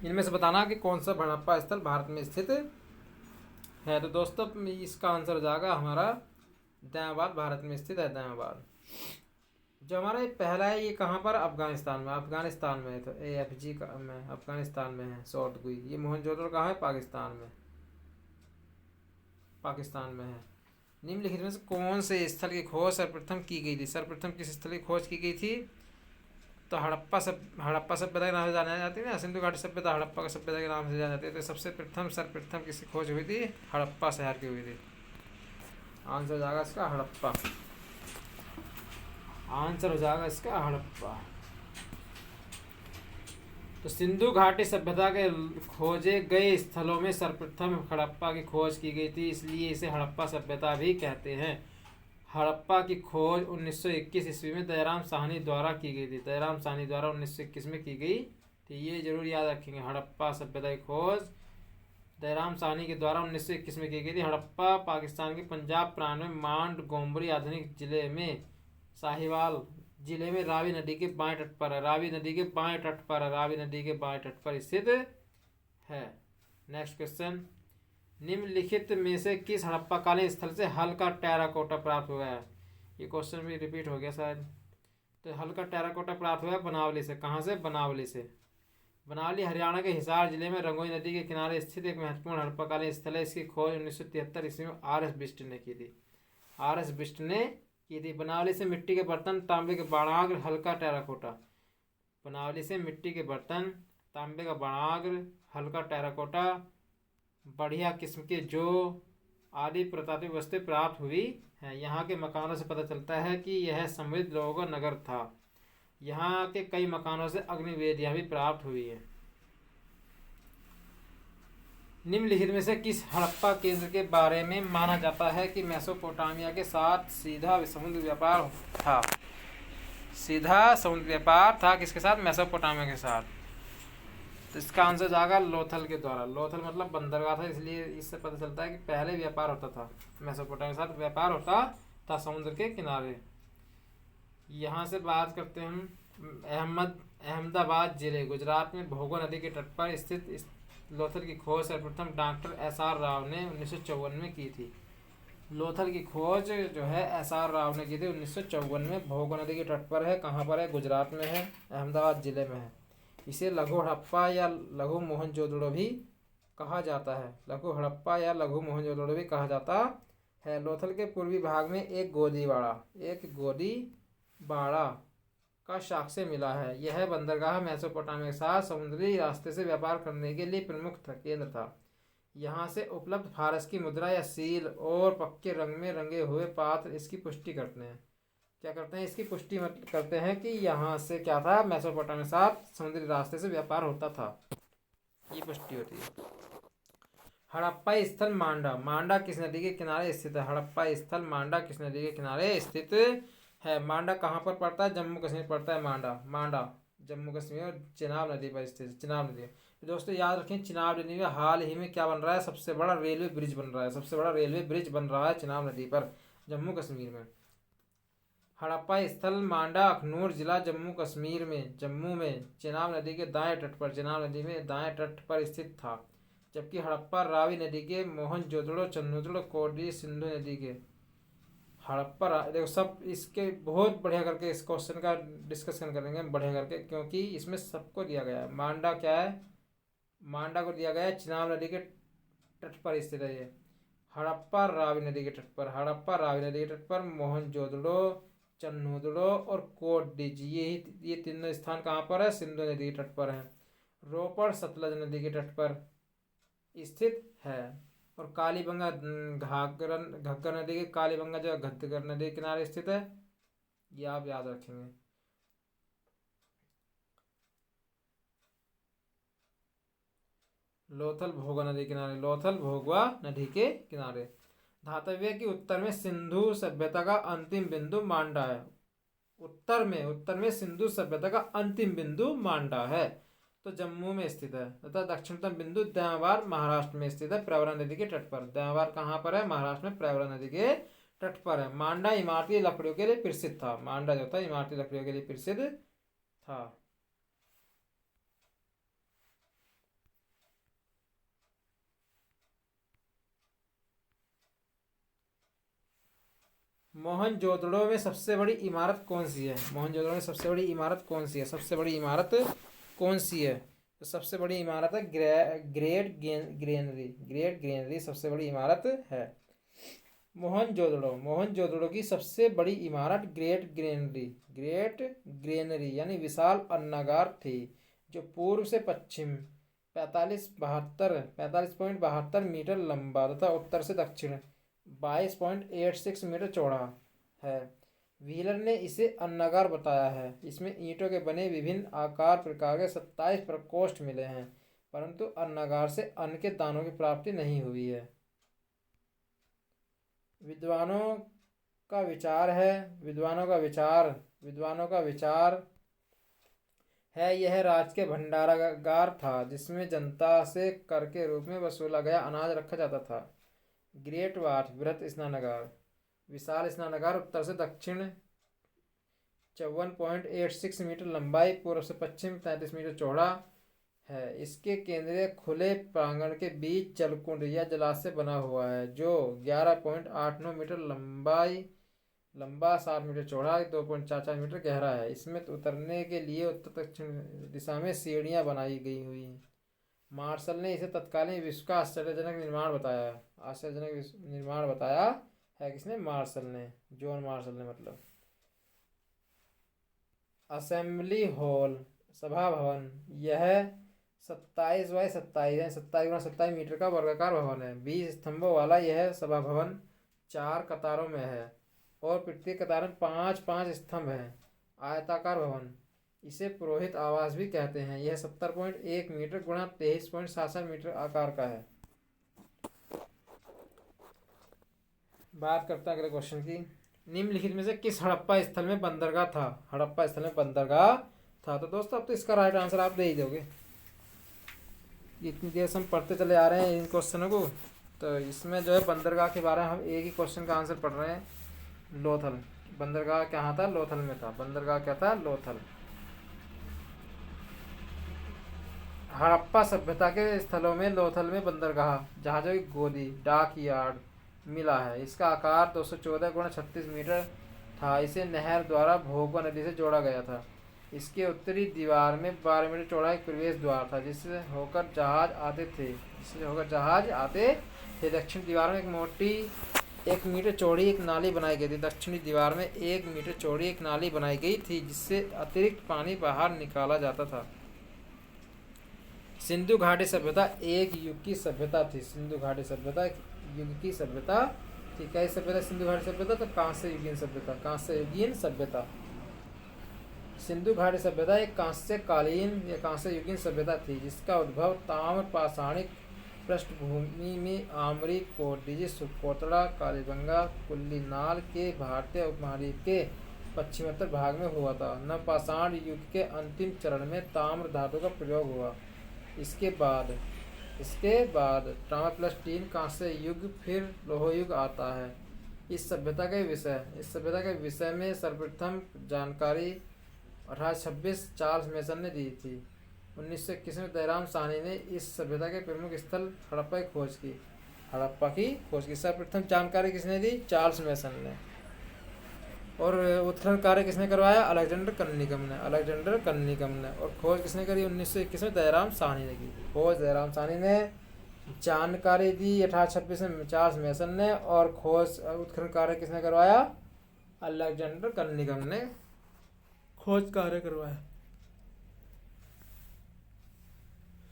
इनमें से बताना कि कौन सा हड़प्पा स्थल भारत में स्थित है। तो दोस्तों इसका आंसर हो जाएगा हमारा दैमाबाद भारत में स्थित है। दैमाबाद जो हमारा ये पहला है ये कहाँ पर? अफगानिस्तान में है। तो AFG का में अफगानिस्तान में है। सौतगुई। ये मोहनजोदड़ो कहाँ है? पाकिस्तान में है। निम्नलिखित में से कौन से स्थल की खोज सर्वप्रथम की गई थी? सर्वप्रथम किस स्थल की खोज की गई थी? तो हड़प्पा सभ्यता के नाम से जाना जाती है ना। सिंधु घाटी सभ्यता हड़प्पा का सभ्यता के नाम से जानी जाती है। तो सर्वप्रथम किसकी खोज हुई थी? हड़प्पा शहर की हुई थी। आंसर हो जाएगा इसका हड़प्पा। तो सिंधु घाटी सभ्यता के खोजे गए स्थलों में सर्वप्रथम हड़प्पा की खोज की गई थी, इसलिए इसे हड़प्पा सभ्यता भी कहते हैं। हड़प्पा की खोज 1921 ईस्वी में दयाराम साहनी द्वारा की गई थी। 1921 में की गई थी। ये जरूर याद रखेंगे। हड़प्पा सभ्यता की खोज दयाराम साहनी के द्वारा 1921 में की गई थी। हड़प्पा पाकिस्तान के पंजाब प्रांत में मांड गोम्बरी आधुनिक जिले में साहिवाल जिले में रावी नदी के बाएं तट पर स्थित है। नेक्स्ट क्वेश्चन, निम्नलिखित में से किस हड़प्पा कालीन स्थल से हल्का टेराकोटा प्राप्त हुआ है? ये क्वेश्चन भी रिपीट हो गया शायद। तो हल्का टेराकोटा प्राप्त हुआ है बनावली से। कहाँ से? बनावली से। बनावली हरियाणा के हिसार जिले में रंगोई नदी के किनारे स्थित एक महत्वपूर्ण हड़प्पाकालीन स्थल है। इसकी खोज 1973 ईस्वी में R.S. बिष्ट ने की थी। R.S. बिष्ट ने की थी। बनावली से मिट्टी के बर्तन, तांबे के बाणाग्र, हल्का टेराकोटा। बनावली से मिट्टी के बर्तन, तांबे का बाणाग्र, हल्का टेराकोटा, बढ़िया किस्म के जो आदि पुरातात्विक वस्तुएं प्राप्त हुई हैं। यहाँ के मकानों से पता चलता है कि यह समृद्ध लोगों का नगर था। यहाँ के कई मकानों से अग्निवेदियाँ भी प्राप्त हुई हैं। निम्नलिखित में से किस हड़प्पा केंद्र के बारे में माना जाता है कि मेसोपोटामिया के साथ सीधा समुद्र व्यापार था? सीधा समुद्र व्यापार था किसके साथ? मेसोपोटामिया के साथ। तो इसका आंसर जाएगा लोथल के द्वारा। लोथल मतलब बंदरगाह था, इसलिए इससे पता चलता है कि पहले व्यापार होता था, मेसोपोटामिया के साथ व्यापार होता था समुद्र के किनारे। यहाँ से बात करते हैं हम अहमदाबाद जिले गुजरात में भोगो नदी के तट पर स्थित इस लोथल की खोज सर्वप्रथम डॉक्टर S.R. राव ने 1954 में की थी। लोथल की खोज जो है S.R. राव ने की थी 1954 में। भोगो नदी के तट पर है। कहाँ पर है? गुजरात में है, अहमदाबाद जिले में है। इसे लघु हड़प्पा या लघु मोहनजोदड़ो भी कहा जाता है। लघु हड़प्पा या लघु मोहनजोदड़ो भी कहा जाता है। लोथल के पूर्वी भाग में एक गोदीबाड़ा का साक्ष्य मिला है। यह बंदरगाह मेसोपोटामिया के साथ समुद्री रास्ते से व्यापार करने के लिए प्रमुख केंद्र था। यहाँ से उपलब्ध फारस की मुद्रा या सील और पक्के रंग में रंगे हुए पात्र इसकी पुष्टि करते हैं। क्या करते हैं? इसकी पुष्टि करते हैं कि यहाँ से क्या था? मेसोपोटामिया के साथ समुद्री रास्ते से व्यापार होता था। ये पुष्टि होती है। हड़प्पा स्थल मांडा। मांडा किस नदी के किनारे स्थित है? हड़प्पा स्थल मांडा किस नदी के किनारे स्थित है? मांडा कहाँ पर पड़ता है? जम्मू कश्मीर पड़ता है। मांडा जम्मू कश्मीर और चिनाब नदी पर स्थित है। चिनाब नदी। तो दोस्तों याद रखें, चिनाब नदी में हाल ही में क्या बन रहा है? सबसे बड़ा रेलवे ब्रिज बन रहा है। सबसे बड़ा रेलवे ब्रिज बन रहा है चिनाब नदी पर, जम्मू कश्मीर में। हड़प्पा स्थल मांडा अखनूर जिला जम्मू में चिनाब नदी के दाएं तट पर, चिनाब नदी में दाएं तट पर स्थित था। जबकि हड़प्पा रावी नदी के, मोहनजोदड़ो, चन्नूदड़ो, कोडी, सिंधु नदी के देखो सब इसके बहुत बढ़िया करके इस क्वेश्चन का डिस्कशन करेंगे हम बढ़िया करके, क्योंकि इसमें सबको दिया गया है। मांडा क्या है? मांडा को दिया गया है चिनाब नदी के तट पर स्थित है ये। हड़प्पा रावी नदी के तट पर, हड़प्पा रावी नदी के तट पर, मोहनजोदड़ो, चन्नूदड़ो और कोडिज, ये तीनों स्थान कहाँ पर है? सिंधु नदी के तट पर हैं। रोपड़ सतलज नदी के तट पर स्थित है। और कालीबंगा घग्गर नदी के, कालीबंगा जो घग्गर नदी के किनारे स्थित है, ये आप याद रखेंगे। लोथल भोगा नदी किनारे, लोथल भोगवा नदी के किनारे। धातव्य की उत्तर में सिंधु सभ्यता का अंतिम बिंदु मांडा है। उत्तर में सिंधु सभ्यता का अंतिम बिंदु मांडा है, तो जम्मू में स्थित है। तथा दक्षिणतम बिंदु देवावार महाराष्ट्र में स्थित है, प्रवरा नदी के तट पर। देवावार कहाँ पर है? महाराष्ट्र में प्रवरा नदी के तट पर है। मांडा इमारती लकड़ियों के लिए प्रसिद्ध था। मांडा जो था इमारती लकड़ियों के लिए प्रसिद्ध था। मोहनजोदड़ो में सबसे बड़ी इमारत कौन सी है? मोहनजोदड़ो में सबसे बड़ी इमारत कौन सी है? सबसे बड़ी इमारत कौन सी है? तो सबसे बड़ी इमारत है ग्रेट ग्रेनरी सबसे बड़ी इमारत है। मोहनजोदड़ो की सबसे बड़ी इमारत ग्रेट ग्रेनरी यानी विशाल अन्नागार थी, जो पूर्व से पश्चिम 45.72 मीटर लंबा तथा उत्तर से दक्षिण 22.86 मीटर चौड़ा है। व्हीलर ने इसे अन्नागार बताया है। इसमें ईंटों के बने विभिन्न आकार प्रकार के 27 प्रकोष्ठ मिले हैं, परंतु अन्नागार से अन्न के दानों की प्राप्ति नहीं हुई है। विद्वानों का विचार है यह राज के भंडारागार था, जिसमें जनता से कर के रूप में वसूला गया अनाज रखा जाता था। ग्रेट वाट बृहत स्नानागार, विशाल स्नानागार, उत्तर से दक्षिण 54.86 मीटर लंबाई, पूर्व से पश्चिम 33 मीटर चौड़ा है। इसके केंद्रीय खुले प्रांगण के बीच जलकुंड या जलाशय बना हुआ है, जो 11.89 मीटर लंबाई लंबा 7 मीटर चौड़ा, 2.44 मीटर गहरा है। इसमें तो उतरने के लिए उत्तर दक्षिण दिशा में सीढ़ियां बनाई गई हुई हैं। मार्शल ने इसे तत्कालीन विश्व का आश्चर्यजनक निर्माण बताया है। आश्चर्यजनक निर्माण बताया है किसने? मार्शल ने, जॉन मार्शल ने मतलब। असेंबली हॉल, सभा भवन, यह 27 बाई 27 है, 27 × 27 मीटर का वर्गाकार भवन है। 20 स्तंभों वाला यह सभा भवन 4 कतारों में है और प्रत्येक कतार में 5-5 स्तंभ हैं। आयताकार भवन, इसे पुरोहित आवास भी कहते हैं। यह 70.1 मीटर गुणा 23.67 मीटर आकार का है। बात करते हैं अगले क्वेश्चन की। निम्नलिखित में से किस हड़प्पा स्थल में बंदरगाह था? हड़प्पा स्थल में बंदरगाह था। तो दोस्तों अब तो इसका राइट आंसर आप दे ही दोगे, इतनी देर से हम पढ़ते चले आ रहे हैं इन क्वेश्चनों को। तो इसमें जो है बंदरगाह के बारे में हम एक ही क्वेश्चन का आंसर पढ़ रहे हैं, लोथल। बंदरगाह कहाँ था? लोथल में था। बंदरगाह क्या था? लोथल। हड़प्पा सभ्यता के स्थलों में लोथल में बंदरगाह, जहाजों की गोदी, डाक यार्ड मिला है। इसका आकार 214 × 36 मीटर था। इसे नहर द्वारा भोगवा नदी से जोड़ा गया था। इसके उत्तरी दीवार में 12 मीटर चौड़ा एक प्रवेश द्वार था जिससे होकर जहाज आते थे। दक्षिण दीवार में एक मोटी 1 मीटर चौड़ी एक नाली बनाई गई थी। दक्षिणी दीवार में 1 मीटर चौड़ी एक नाली बनाई गई थी जिससे अतिरिक्त पानी बाहर निकाला जाता था। सिंधु घाटी सभ्यता एक युग की सभ्यता थी। सिंधु घाटी सभ्यता एक युग की सभ्यता थी। क्या सभ्यता? सिंधु घाटी सभ्यता। तो कांस्य युगीन सभ्यता, कांस्य युगीन सभ्यता। सिंधु घाटी सभ्यता एक कांस्यकालीन या कांस्य युगीन सभ्यता थी जिसका उद्भव ताम्र पाषाणिक पृष्ठभूमि में आमरी कोटडीजी सुकोटड़ा कालीबंगा कुल्लीनाल के भारतीय उपमहाद्वीप के पश्चिमोत्तर भाग में हुआ था। नवपाषाण युग के अंतिम चरण में ताम्र धातु का प्रयोग हुआ। इसके बाद ताम्र + 3 कांस्य युग, फिर लोह युग आता है। इस सभ्यता के विषय में सर्वप्रथम जानकारी 1826 चार्ल्स मेसन ने दी थी। 1921 में दयाराम साहनी ने इस सभ्यता के प्रमुख स्थल हड़प्पा की खोज की। सर्वप्रथम जानकारी किसने दी? चार्ल्स मेसन ने। और उत्खनन कार्य किसने करवाया? अलेक्जेंडर कन्निंघम ने। और खोज किसने करी? 1921 में दयाराम साहनी ने की। खोज दयाराम साहनी ने, जानकारी दी 1826 में चार्ल्स मेसन ने, और खोज उत्खनन कार्य किसने करवाया? अलेक्जेंडर कन्निंघम ने खोज कार्य करवाया।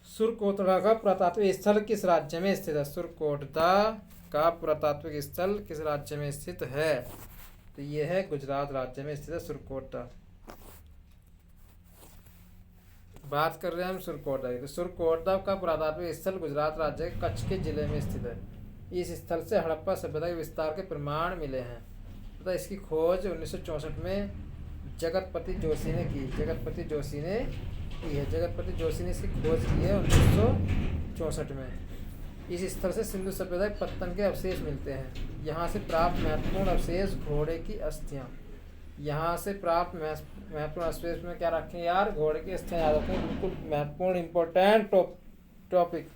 सुरकोटड़ा का पुरातात्विक स्थल किस राज्य में स्थित है? सुरकोटड़ा का पुरातात्विक स्थल किस राज्य में स्थित है? तो ये है गुजरात राज्य में स्थित है सुरकोटड़ा। बात कर रहे हैं हम सुरकोटड़ा की। तो सुरकोटड़ा का पुरातात्विक स्थल गुजरात राज्य के कच्छ के जिले में स्थित है। इस स्थल से हड़प्पा सभ्यता के विस्तार के प्रमाण मिले हैं तथा इसकी खोज 1964 में जगतपति जोशी ने की। जगतपति जोशी ने इसकी खोज की है 1964 में। इस स्थल से सिंधु सभ्यता के पत्तन के अवशेष मिलते हैं। यहाँ से प्राप्त महत्वपूर्ण अवशेष घोड़े की अस्थियाँ। में क्या रखें यार? घोड़े की अस्थियाँ याद रखें। बिल्कुल महत्वपूर्ण इंपॉर्टेंट टॉपिक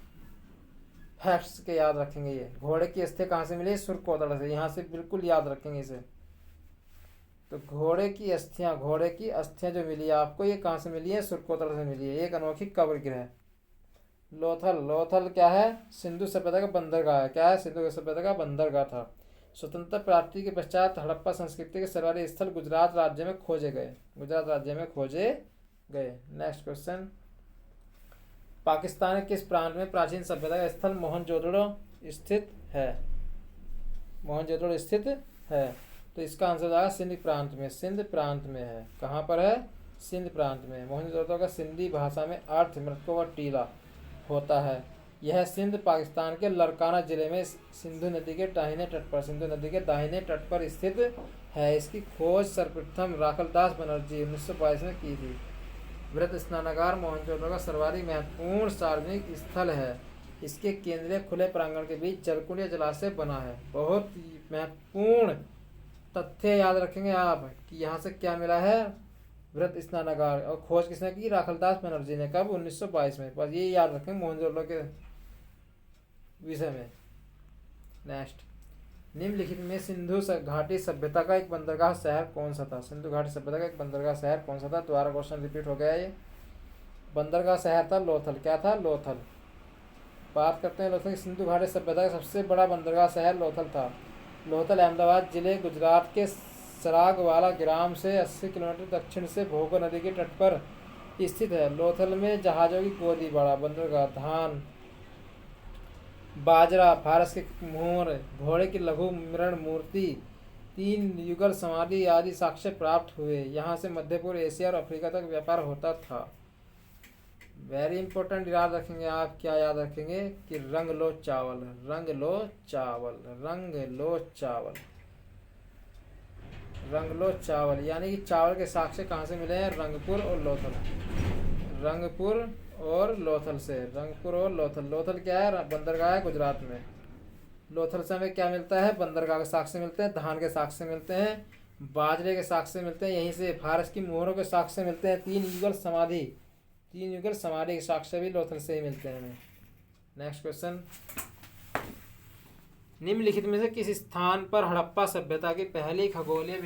फैक्ट्स के याद रखेंगे। ये घोड़े की अस्थियाँ कहाँ से मिली? सुरकोटड़ा से। यहाँ से बिल्कुल याद रखेंगे इसे। तो घोड़े की अस्थियाँ जो मिली आपको, ये कहाँ से मिली है? सुरकोटड़ा से मिली है। एक अनोखी कब्र गृह। लोथल क्या है? सिंधु सभ्यता का बंदरगाह है। क्या है? सिंधु सभ्यता का बंदरगाह था। स्वतंत्रता प्राप्ति के पश्चात हड़प्पा संस्कृति के सर्वाधिक स्थल गुजरात राज्य में खोजे गए। Next question. पाकिस्तान के किस प्रांत में प्राचीन सभ्यता का स्थल मोहनजोदड़ो स्थित है? तो इसका आंसर आएगा सिंध प्रांत में है। कहाँ पर है? सिंध प्रांत में। मोहनजोदड़ो का सिंधी भाषा में अर्थ मृतकों का टीला होता है। यह सिंध पाकिस्तान के लरकाना जिले में सिंधु नदी के दाहिने तट पर स्थित है। इसकी खोज सर्वप्रथम राखलदास बनर्जी 1922 में की थी। वृत्त स्नानागार मोहनजोदड़ो का सर्वाधिक महत्वपूर्ण सार्वजनिक स्थल है। इसके केंद्रीय खुले प्रांगण के बीच जलकुंड या जलाशय बना है। बहुत महत्वपूर्ण तथ्य याद रखेंगे आप कि यहाँ से क्या मिला है? वृत्त स्नानागार। और खोज किसने की? राखलदास बनर्जी ने। कब? 1922 में। बस ये याद रखेंगे मोहनजोदड़ो के विषय में। नेक्स्ट, निम्नलिखित में सिंधु घाटी सभ्यता का एक बंदरगाह शहर कौन सा था? सिंधु घाटी सभ्यता का एक बंदरगाह शहर कौन सा था? दोबारा क्वेश्चन रिपीट हो गया ये। बंदरगाह शहर था लोथल। क्या था? लोथल। बात करते हैं लोथल की। सिंधु घाटी सभ्यता का सबसे बड़ा बंदरगाह शहर लोथल था। लोथल अहमदाबाद जिले गुजरात के सरागवाला ग्राम से 80 किलोमीटर दक्षिण से भोगो नदी के तट पर स्थित है। लोथल में जहाज़ों की गोदी बड़ा बंदरगाह, धान, बाजरा, फारस के मोहर, घोड़े की लघु मृण मूर्ति, 3 युगल समाधि आदि साक्ष्य प्राप्त हुए। यहाँ से मध्य पूर्व एशिया और अफ्रीका तक व्यापार होता था। वेरी इंपॉर्टेंट याद रखेंगे आप। क्या याद रखेंगे? कि रंग लो चावल, रंग लो चावल, रंग लो चावल, रंग लो चावल। यानी कि चावल के साक्ष्य कहाँ से मिले हैं? रंगपुर और लोथल। रंगपुर और लोथल से। रंगपुर और लोथल। लोथल क्या है? बंदरगाह है गुजरात में। लोथल से हमें क्या मिलता है? बंदरगाह के साक्ष्य मिलते हैं, धान के साक्ष्य मिलते हैं, बाजरे के साक्ष्य मिलते हैं। यहीं से फारस की मोहरों के साक्ष्य मिलते हैं। 3 युगल समाधि, 3 युगल समाधि के साक्ष्य भी लोथल से ही मिलते हैं हमें। Next question. निम्नलिखित में से किस स्थान पर हड़प्पा सभ्यता की पहली खगोलीय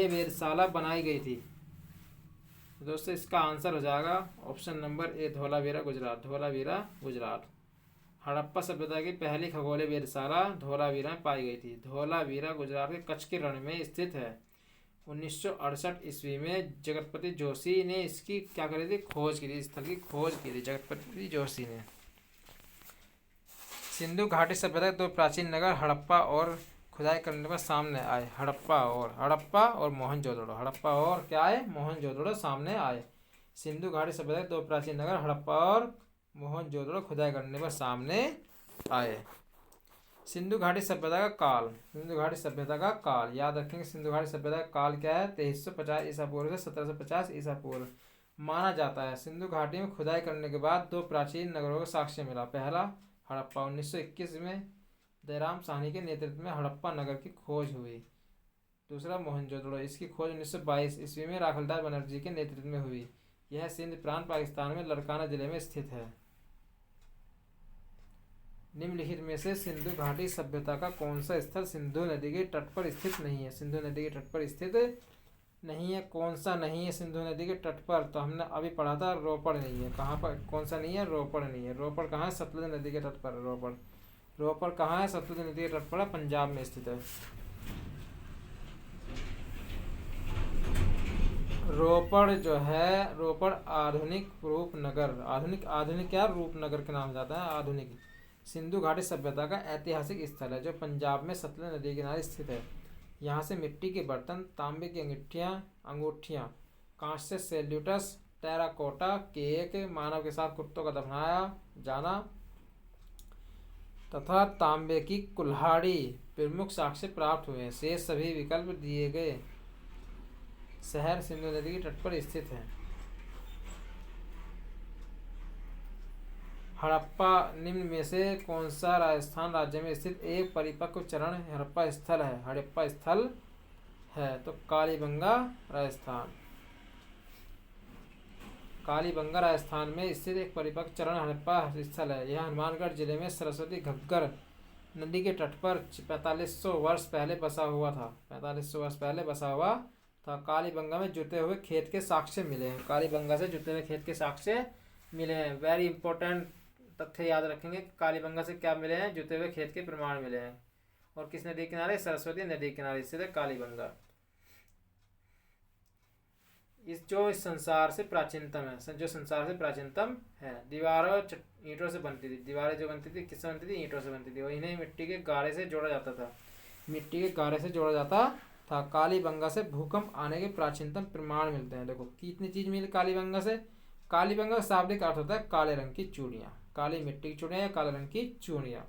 वेधशाला बनाई गई थी? दोस्तों इसका आंसर हो जाएगा option number A, Dholavira Gujarat. Dholavira Gujarat. Harappa सभ्यता की पहली खगोलीय वेधशाला धोलावीरा में पाई गई थी। धोलावीरा गुजरात के कच्छ के रण में स्थित है। 1968 ईस्वी में जगतपति जोशी ने इसकी क्या करी थी? खोज की थी। स्थल की खोज की थी जगतपति जोशी ने। सिंधु घाटी सभ्यता के 2 प्राचीन नगर हड़प्पा और खुदाई करने पर सामने आए। हड़प्पा और मोहनजोदड़ो। हड़प्पा और क्या आए? मोहनजोदड़ो सामने आए। सिंधु घाटी सभ्यता के 2 प्राचीन नगर हड़प्पा और मोहनजोदड़ो खुदाई करने पर सामने आए। सिंधु घाटी सभ्यता का काल। सिंधु घाटी सभ्यता का काल याद रखेंगे। सिंधु घाटी सभ्यता का काल क्या है? 2350 ईसा पूर्व से 1750 ईसा पूर्व माना जाता है। सिंधु घाटी में खुदाई करने के बाद 2 प्राचीन नगरों का साक्ष्य मिला। पहला हड़प्पा 1921 में दयाराम साहनी के नेतृत्व में हड़प्पा नगर की खोज हुई। दूसरा मोहनजोदड़ो, इसकी खोज 1922 ईस्वी में राखलदास बनर्जी के नेतृत्व में हुई। यह सिंध प्रांत पाकिस्तान में लड़काना जिले में स्थित है। निम्नलिखित में से सिंधु घाटी सभ्यता का कौन सा स्थल सिंधु नदी के तट पर स्थित नहीं है? सिंधु नदी के तट पर स्थित नहीं है। कौन सा नहीं है सिंधु नदी के तट पर? तो हमने अभी पढ़ा था रोपड़ नहीं है। कहाँ पर? कौन सा नहीं है? रोपड़ नहीं है। रोपड़ कहाँ है? सतलुज नदी के तट पर। रोपड़ कहाँ है? सतलुज नदी के तट पर, पंजाब में स्थित है। रोपड़ जो है, रोपड़ आधुनिक रूपनगर, आधुनिक क्या? रूपनगर के नाम जाता है आधुनिक। सिंधु घाटी सभ्यता का ऐतिहासिक स्थल है जो पंजाब में सतलुज नदी के किनारे स्थित है। यहाँ से मिट्टी के बर्तन, तांबे की अंगूठियाँ, कांच से सैल्यूटस, टेराकोटा केक, मानव के साथ कुत्तों का दफनाया जाना तथा तांबे की कुल्हाड़ी प्रमुख साक्ष्य प्राप्त हुए हैं। शेष सभी विकल्प दिए गए शहर सिंधु नदी के तट पर स्थित है। हड़प्पा निम्न में से कौन सा राजस्थान राज्य में स्थित एक परिपक्व चरण हड़प्पा स्थल है? हड़प्पा स्थल है तो कालीबंगा राजस्थान। कालीबंगा राजस्थान में स्थित एक परिपक्व चरण हड़प्पा स्थल है। यह हनुमानगढ़ जिले में सरस्वती घग्गर नदी के तट पर 4500 वर्ष पहले बसा हुआ था। 4500 वर्ष पहले बसा हुआ था। कालीबंगा में जुते हुए खेत के साक्ष्य मिले हैं। कालीबंगा से जुते हुए खेत के साक्ष्य मिले हैं। वेरी इंपॉर्टेंट तथ्य याद रखेंगे। कालीबंगा से क्या मिले हैं? जुते हुए खेत के प्रमाण मिले हैं। और किस नदी किनारे? सरस्वती नदी किनारे स्थित है कालीबंगा। इस संसार से प्राचीनतम है, जो संसार से प्राचीनतम है। दीवारों ईंटों से बनती थी। दीवारें जो बनती थी किससे बनती थी? ईंटों से बनती थी। और इन्हें मिट्टी के गारे से जोड़ा जाता था। मिट्टी के गारे से जोड़ा जाता था। कालीबंगा से भूकंप आने के प्राचीनतम प्रमाण मिलते हैं। देखो कितनी चीज मिली कालीबंगा से। कालीबंगा का शाब्दिक अर्थ होता है काले रंग की चूड़ियाँ, काली मिट्टी की चूड़ियाँ या काले रंग की चूड़ियाँ।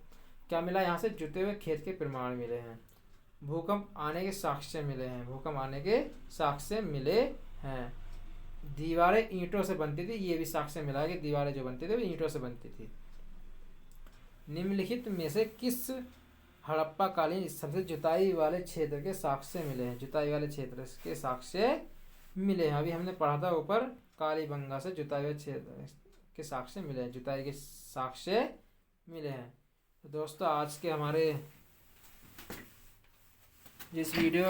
क्या मिला यहाँ से? जुते हुए खेत के प्रमाण मिले हैं। भूकंप आने के साक्ष्य मिले हैं। भूकंप आने के साक्ष्य मिले हैं। दीवारें ईंटों से बनती थी। ये भी साक्ष्य मिला कि दीवारें जो बनती थी वो ईंटों से बनती थी। निम्नलिखित में से किस हड़प्पा कालीन स्थल से जुताई वाले क्षेत्र के साक्ष्य मिले हैं? जुताई वाले क्षेत्र के साक्ष्य मिले हैं। अभी हमने पढ़ा था ऊपर कालीबंगा से जुताई हुए क्षेत्र के साक्ष्य मिले हैं। जुताई के साक्ष्य मिले हैं। तो दोस्तों आज के हमारे जिस वीडियो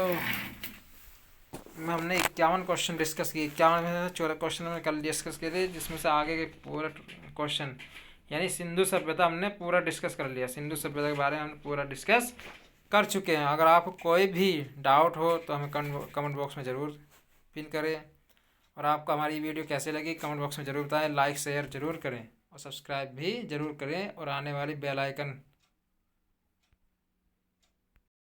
में हमने 51 क्वेश्चन डिस्कस किए, 51 में से 14 क्वेश्चन हमने कल डिस्कस किए थे, जिसमें से आगे के पूरा क्वेश्चन यानी सिंधु सभ्यता हमने पूरा डिस्कस कर लिया। सिंधु सभ्यता के बारे में हमने पूरा डिस्कस कर चुके हैं। अगर आपको कोई भी डाउट हो तो हमें कमेंट बॉक्स में ज़रूर पिन करें, और आपको हमारी वीडियो कैसे लगी कमेंट बॉक्स में ज़रूर बताएं। लाइक शेयर ज़रूर करें और सब्सक्राइब भी ज़रूर करें, और आने वाली बेल आइकन